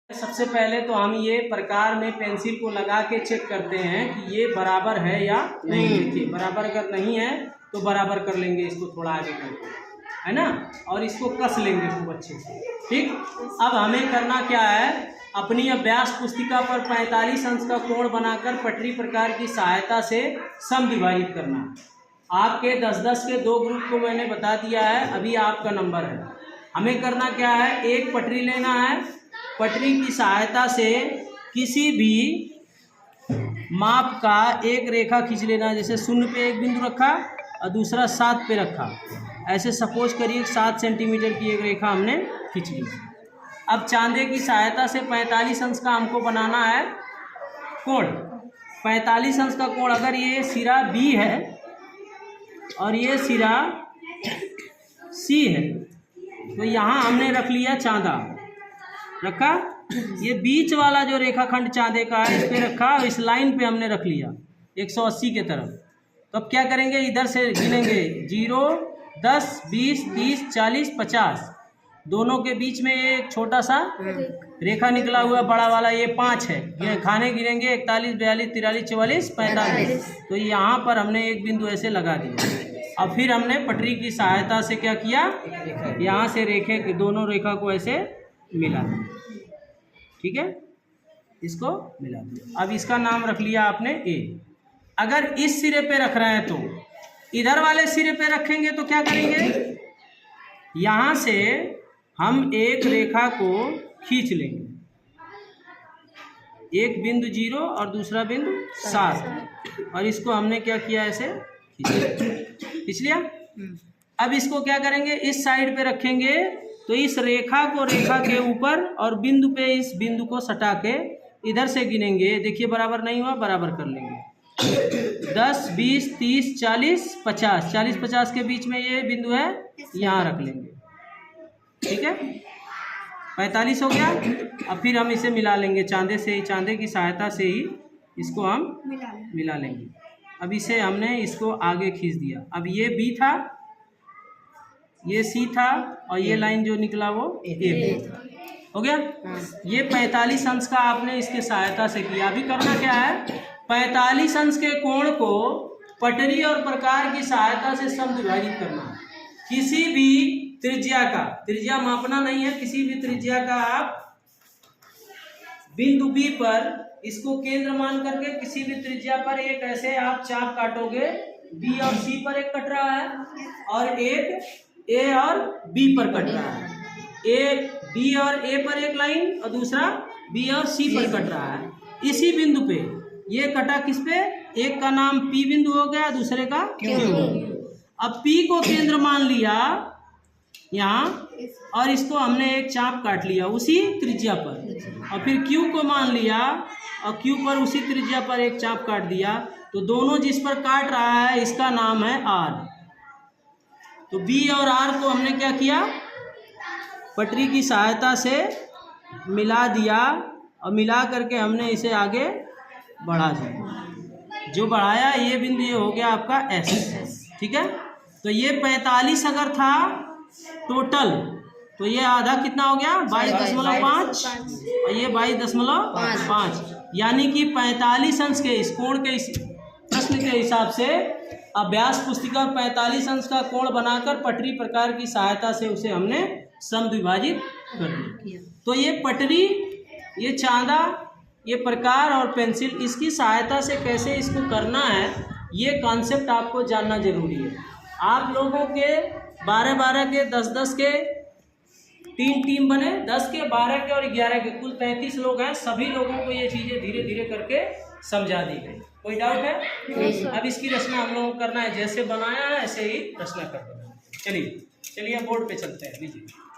सबसे पहले तो हम ये प्रकार में पेंसिल को लगा के चेक करते हैं कि ये बराबर है या नहीं। देखिए बराबर अगर नहीं है तो बराबर कर लेंगे इसको थोड़ा आगे करके, है ना, और इसको कस लेंगे खूब अच्छे से। ठीक, अब हमें करना क्या है, अपनी अभ्यास पुस्तिका पर 45 अंश का कोण बनाकर पटरी प्रकार की सहायता से समविभाजित करना। आपके 10-10 के 2 ग्रुप को मैंने बता दिया है, अभी आपका नंबर है। हमें करना क्या है, एक पटरी लेना है, पटरी की सहायता से किसी भी माप का एक रेखा खींच लेना। जैसे 0 पे एक बिंदु रखा और दूसरा 7 पे रखा, ऐसे सपोज करिए 7 सेंटीमीटर की एक रेखा हमने खींच ली। अब चांदे की सहायता से 45 अंश का हमको बनाना है कोण। 45 अंश का कोण, अगर ये सिरा B है और ये सिरा C है तो यहाँ हमने रख लिया चांदा, रखा। ये बीच वाला जो रेखाखंड चांदे का है इस पे रखा, इस लाइन पे हमने रख लिया 180 के तरफ। तो अब क्या करेंगे, इधर से गिनेंगे 0, 10, 20, 30, 40, 50। दोनों के बीच में एक छोटा सा रेखा निकला हुआ बड़ा वाला, ये 5 है। ये खाने गिनेंगे 41, 42, 43, 44, 45। तो यहाँ पर हमने एक बिंदु ऐसे लगा दिया। और फिर हमने पटरी की सहायता से क्या किया, यहाँ से रेखे दोनों रेखा को ऐसे मिला दिया। ठीक है, इसको मिला दिया। अब इसका नाम रख लिया आपने A। अगर इस सिरे पे रख रहे हैं तो इधर वाले सिरे पे रखेंगे तो क्या करेंगे, यहाँ से हम एक रेखा को खींच लेंगे, एक बिंदु 0 और दूसरा बिंदु 7, और इसको हमने क्या किया, ऐसे खींच लिया। अब इसको क्या करेंगे, इस साइड पे रखेंगे तो इस रेखा को रेखा के ऊपर और बिंदु पे इस बिंदु को सटा के इधर से गिनेंगे। देखिए बराबर नहीं हुआ, बराबर कर लेंगे। 10, 20, 30, 40, 50, 40, 50 के बीच में ये बिंदु है, यहाँ रख लेंगे। ठीक है, 45 हो गया। अब फिर हम इसे मिला लेंगे चांदे से ही, चांदे की सहायता से ही इसको हम मिला लेंगे। अब इसे हमने इसको आगे खींच दिया। अब ये B था, ये C था, और ये लाइन जो निकला वो A हो गया। ये 45 अंश का आपने इसके सहायता से किया। अभी करना क्या है, 45 अंश के कोण को पटरी और प्रकार की सहायता से समविभाजित करना। किसी भी त्रिज्या का, त्रिज्या मापना नहीं है, किसी भी त्रिज्या का आप बिंदु B पर इसको केंद्र मान करके किसी भी त्रिज्या पर एक ऐसे आप चाप काटोगे। B और C पर एक कट रहा है और एक A और B पर कट रहा है। B और A पर एक लाइन और दूसरा B और C पर कट रहा है। इसी बिंदु पे ये कटा किस पे, एक का नाम P बिंदु हो गया, दूसरे का Q हो गया। अब P को केंद्र मान लिया यहाँ, और इसको हमने एक चाप काट लिया उसी त्रिज्या पर, और फिर Q को मान लिया और Q पर उसी त्रिज्या पर एक चाप काट दिया। तो दोनों जिस पर काट रहा है इसका नाम है R। तो B और R को हमने क्या किया, पटरी की सहायता से मिला दिया, और मिला करके हमने इसे आगे बढ़ा दिया। जो बढ़ाया ये बिंदु ये हो गया आपका S। ठीक है, तो ये 45 अगर था टोटल, तो ये आधा कितना हो गया, 22.5, और ये 22.5। यानी कि 45 अंश के इस कोण के, इस प्रश्न के हिसाब से अभ्यास पुस्तिका 45 अंश का कोण बनाकर पटरी प्रकार की सहायता से उसे हमने समद्विभाजित कर दिया। तो ये पटरी, ये चांदा, ये प्रकार और पेंसिल, इसकी सहायता से कैसे इसको करना है, ये कॉन्सेप्ट आपको जानना जरूरी है। आप लोगों के 12-12 के, 10-10 के 3 टीम बने, 10 के, 12 के और 11 के, कुल 33 लोग हैं। सभी लोगों को ये चीज़ें धीरे धीरे करके समझा दी गई। कोई डाउट है? अब इसकी रचना हम लोगों को करना है, जैसे बनाया है ऐसे ही रचना कर देना। चलिए बोर्ड पे चलते हैं, लीजिए।